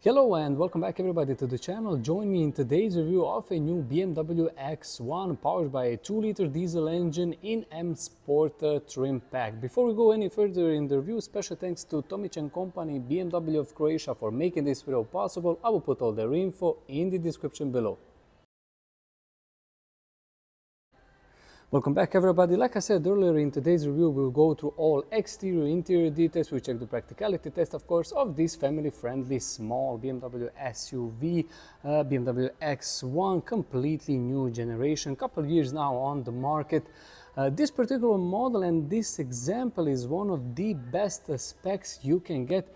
Hello and welcome back everybody to the channel. Join me in today's review of a new BMW X1 powered by a 2-liter diesel engine in M Sport trim pack. Before we go any further in the review, special thanks to Tomić Co, BMW of Croatia for making this video possible. I will put all their info in the description below. Welcome back everybody. Like I said earlier, in today's review we'll go through all exterior interior details. We check the practicality test, of course, of this family friendly small BMW SUV, BMW X1, completely new generation, couple years now on the market. This particular model and this example is one of the best specs you can get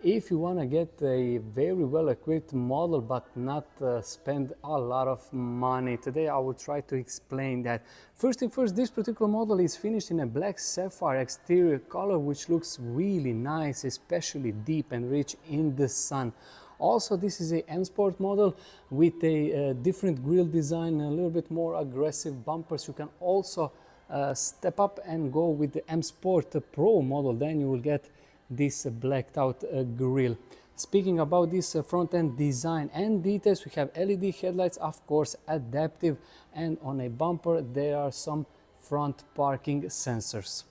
if you want to get a very well equipped model but not spend a lot of money. Today I will try to explain that. First thing first, this particular model is finished in a black sapphire exterior color, which looks really nice, especially deep and rich in the sun. Also, this is a M Sport model with a different grille design, a little bit more aggressive bumpers. You can also step up and go with the M Sport Pro model, then you will get this blacked out grille. Speaking about this front end design and details, we have LED headlights, of course adaptive, and on a bumper there are some front parking sensors.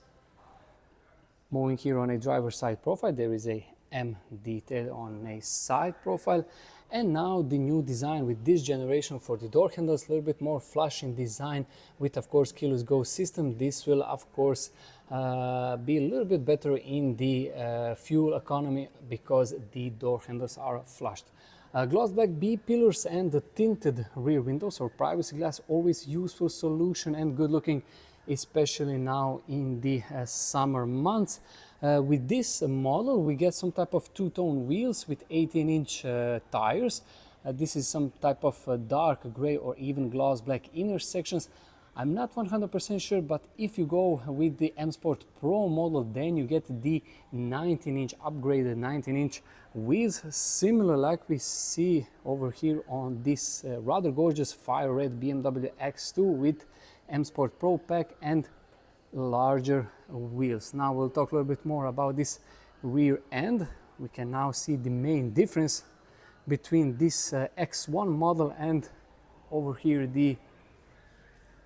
Moving here on a driver's side profile, there is a M detail on a side profile. And now the new design with this generation for the door handles, a little bit more flush in design with, of course, keyless go system. This will, of course, be a little bit better in the fuel economy because the door handles are flushed. Gloss black B pillars and the tinted rear windows or privacy glass, always useful solution and good looking, especially now in the summer months. With this model we get some type of two-tone wheels with 18-inch tires. This is some type of dark gray or even gloss black inner sections. I'm not 100% sure, but if you go with the M Sport Pro model, then you get the 19-inch upgraded 19-inch wheels, similar like we see over here on this rather gorgeous fire red BMW X2 with M Sport Pro pack and larger wheels. Now we'll talk a little bit more about this rear end. We can now see the main difference between this X1 model and over here the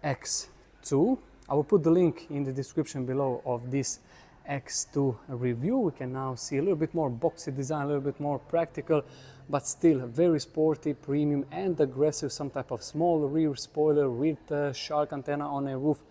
X2. I will put the link in the description below of this X2 review. We can now see a little bit more boxy design, a little bit more practical, but still very sporty, premium and aggressive. Some type of small rear spoiler with shark antenna on a roof,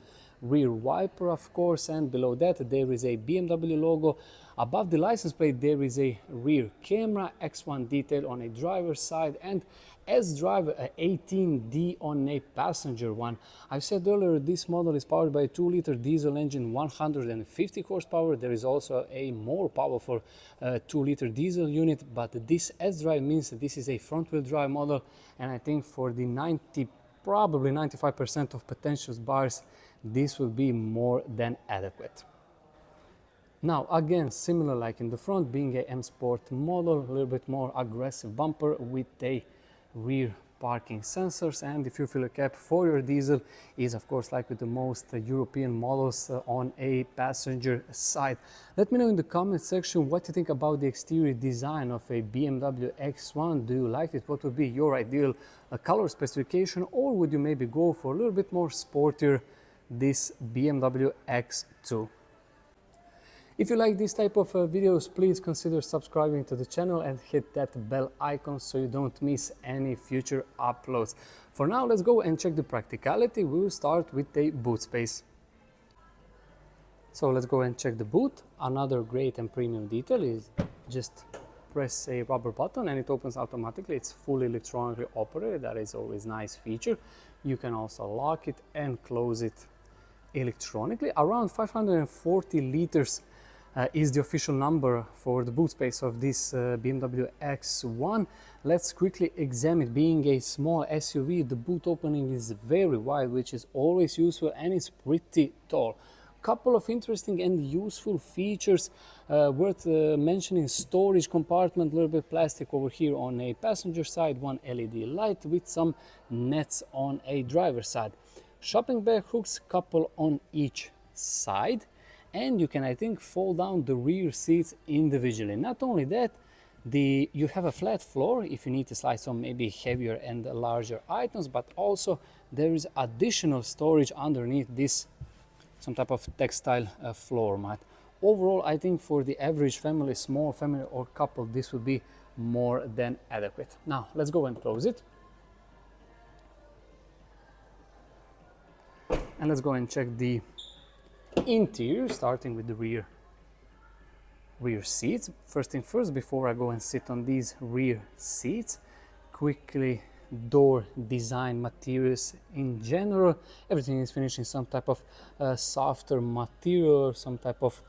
rear wiper of course, and below that there is a BMW logo. Above the license plate there is a rear camera, X1 detail on a driver's side, and S-Drive 18D on a passenger one. I said earlier this model is powered by a 2-liter diesel engine, 150 horsepower. There is also a more powerful 2-liter diesel unit, but this S-Drive means that this is a front-wheel drive model, and I think for the probably 95% of potential buyers this will be more than adequate. Now again, similar like in the front, being a M Sport model, a little bit more aggressive bumper with a rear parking sensors, and the fuel filler cap for your diesel is of course like with the most European models on a passenger side. Let me know in the comment section what you think about the exterior design of a BMW X1. Do you like it? What would be your ideal color specification, or would you maybe go for a little bit more sportier this BMW X2? If you like this type of videos, please consider subscribing to the channel and hit that bell icon so you don't miss any future uploads. For now, let's go and check the practicality. We will start with the boot space. So let's go and check the boot. Another great and premium detail is just press a rubber button and it opens automatically. It's fully electronically operated. That is always a nice feature. You can also lock it and close it electronically. Around 540 liters is the official number for the boot space of this BMW X1. Let's quickly examine. Being a small SUV, the boot opening is very wide, which is always useful, and it's pretty tall. Couple of interesting and useful features worth mentioning. Storage compartment, a little bit plastic over here on a passenger side, one LED light with some nets on a driver's side. Shopping bag hooks, couple on each side, and you can, I think, fold down the rear seats individually. Not only that, You have a flat floor if you need to slide some maybe heavier and larger items, but also there is additional storage underneath this, some type of textile floor mat. Overall, I think for the average family, small family or couple, this would be more than adequate. Now let's go and close it. And let's go and check the interior, starting with the rear seats. First thing first, before I go and sit on these rear seats, quickly door design materials in general. Everything is finished in some type of softer material, or some type of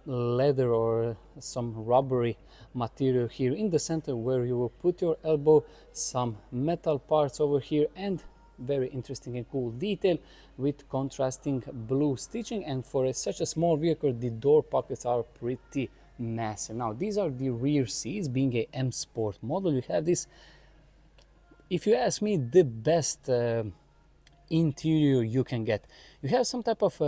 leather or some rubbery material here in the center where you will put your elbow, some metal parts over here, and very interesting and cool detail with contrasting blue stitching. And for such a small vehicle, the door pockets are pretty massive. Now these are the rear seats. Being a M Sport model, you have this, if you ask me, the best interior you can get. You have some type of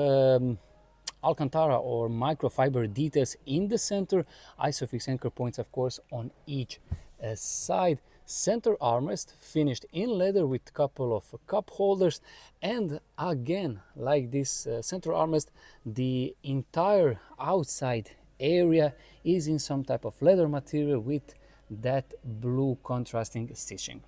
Alcantara or microfiber details in the center, isofix anchor points of course on each side, center armrest finished in leather with couple of cup holders, and again, like this center armrest, the entire outside area is in some type of leather material with that blue contrasting stitching.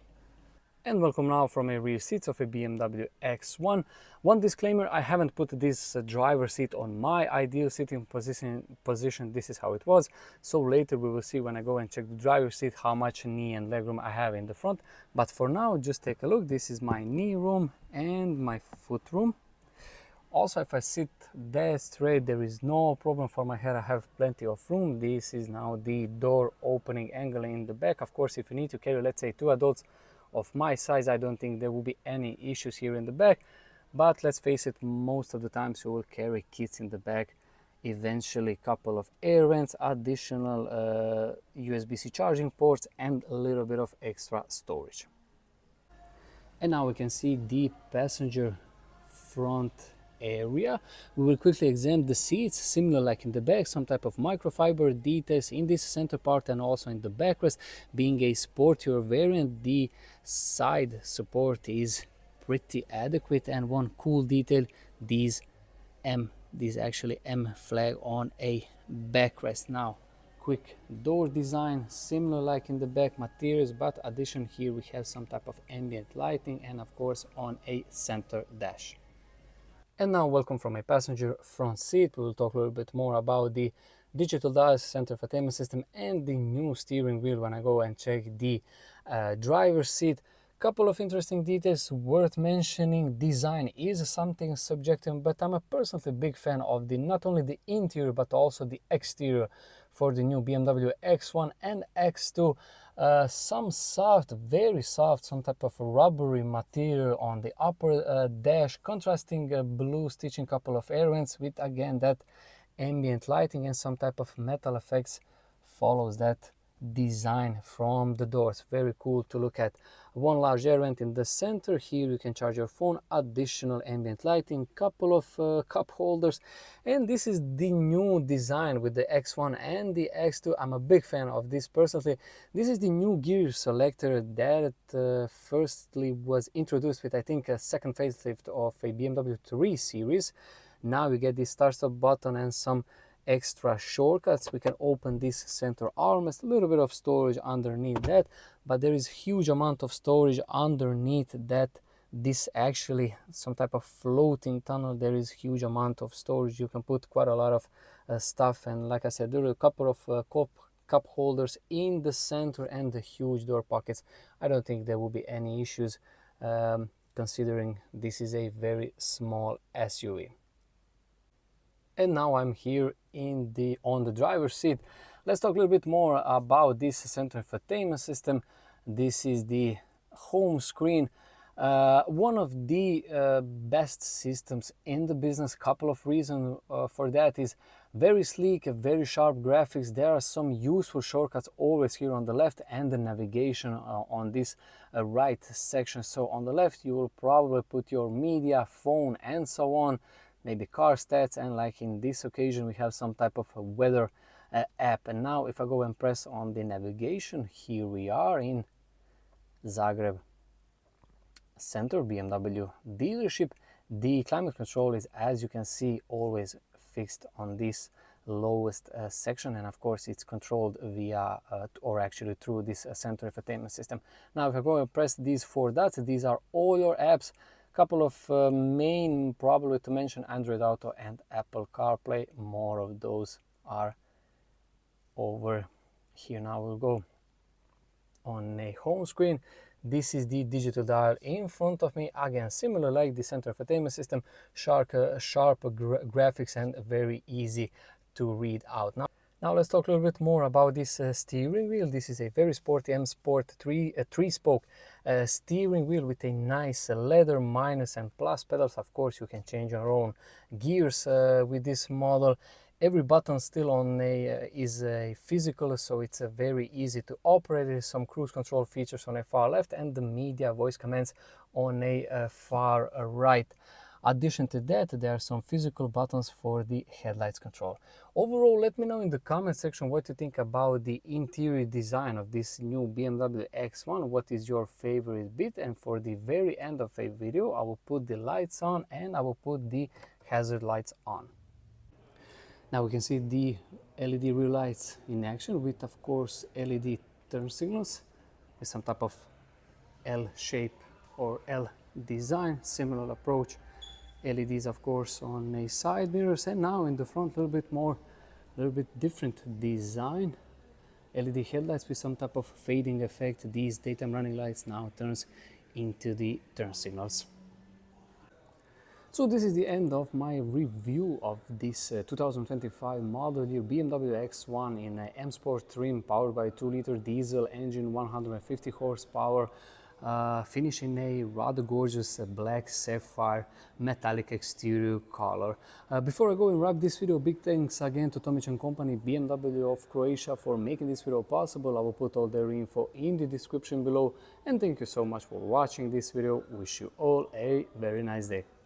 And welcome now from a rear seats of a BMW X1. One disclaimer, I haven't put this driver seat on my ideal sitting position. This is how it was. So later we will see when I go and check the driver seat how much knee and leg room I have in the front. But for now, just take a look. This is my knee room and my foot room. Also, if I sit dead straight, there is no problem for my head. I have plenty of room. This is now the door opening angle in the back. Of course, if you need to carry, let's say, 2 adults of my size, I don't think there will be any issues here in the back. But let's face it, most of the times you will carry kids in the back. Eventually, a couple of air vents, additional USB-C charging ports, and a little bit of extra storage. And now we can see the passenger front area. We will quickly examine the seats, similar like in the back, some type of microfiber details in this center part and also in the backrest. Being a sportier variant, the side support is pretty adequate, and one cool detail, these actually M flag on a backrest. Now quick door design, similar like in the back materials, but addition here we have some type of ambient lighting and of course on a center dash. And now welcome from a passenger front seat. We will talk a little bit more about the digital dials, center infotainment system, and the new steering wheel when I go and check the driver's seat. Couple of interesting details worth mentioning. Design is something subjective, but I'm a personally big fan of the not only the interior but also the exterior for the new BMW X1 and X2. Some soft, very soft, some type of rubbery material on the upper dash, contrasting blue stitching, couple of air vents with again that ambient lighting, and some type of metal effects follows that design from the doors. Very cool to look at. One large air vent in the center. Here you can charge your phone, additional ambient lighting, couple of cup holders, and this is the new design with the X1 and the X2. I'm a big fan of this personally. This is the new gear selector that firstly was introduced with, I think, a second facelift of a BMW 3 Series. Now you get the start-stop button and some extra shortcuts. We can open this center armrest, a little bit of storage underneath that, but there is huge amount of storage underneath that. This actually some type of floating tunnel. There is huge amount of storage. You can put quite a lot of stuff, and like I said, there are a couple of cup holders in the center and the huge door pockets. I don't think there will be any issues considering this is a very small SUV. And now I'm here on the driver's seat. Let's talk a little bit more about this center infotainment system. This is the home screen. One of the best systems in the business. Couple of reasons for that is very sleek, very sharp graphics. There are some useful shortcuts always here on the left, and the navigation on this right section. So on the left you will probably put your media, phone, and so on, maybe car stats, and like in this occasion we have some type of weather app. And now if I go and press on the navigation, here we are in Zagreb Center, BMW dealership. The climate control is, as you can see, always fixed on this lowest section, and of course it's controlled via or actually through this center infotainment system. Now if I go and press these 4 dots, these are all your apps. Couple of main probably to mention: Android Auto and Apple CarPlay. More of those are over here. Now we'll go on a home screen. This is the digital dial in front of me. Again, similar like the center infotainment system, sharp graphics and very easy to read out. Now let's talk a little bit more about this steering wheel. This is a very sporty M Sport 3-spoke steering wheel with a nice leather minus and plus pedals. Of course, you can change your own gears with this model. Every button still on is physical, so it's very easy to operate. There's some cruise control features on a far left and the media voice commands on a far right. Addition to that, there are some physical buttons for the headlights control. Overall, let me know in the comment section what you think about the interior design of this new BMW X1. What is your favorite bit? And for the very end of a video, I will put the lights on and I will put the hazard lights on. Now we can see the LED rear lights in action with, of course, LED turn signals with some type of L shape or L design, similar approach. LEDs, of course, on a side mirrors, and now in the front a little bit different design. LED headlights with some type of fading effect. These daytime running lights now turns into the turn signals. So this is the end of my review of this 2025 model year BMW X1 in M Sport trim, powered by 2-liter diesel engine, 150 horsepower, finished in a rather gorgeous black sapphire metallic exterior color. Before I go and wrap this video, big thanks again to Tomić Company, BMW of Croatia, for making this video possible. I will put all their info in the description below, and thank you so much for watching this video. Wish you all a very nice day.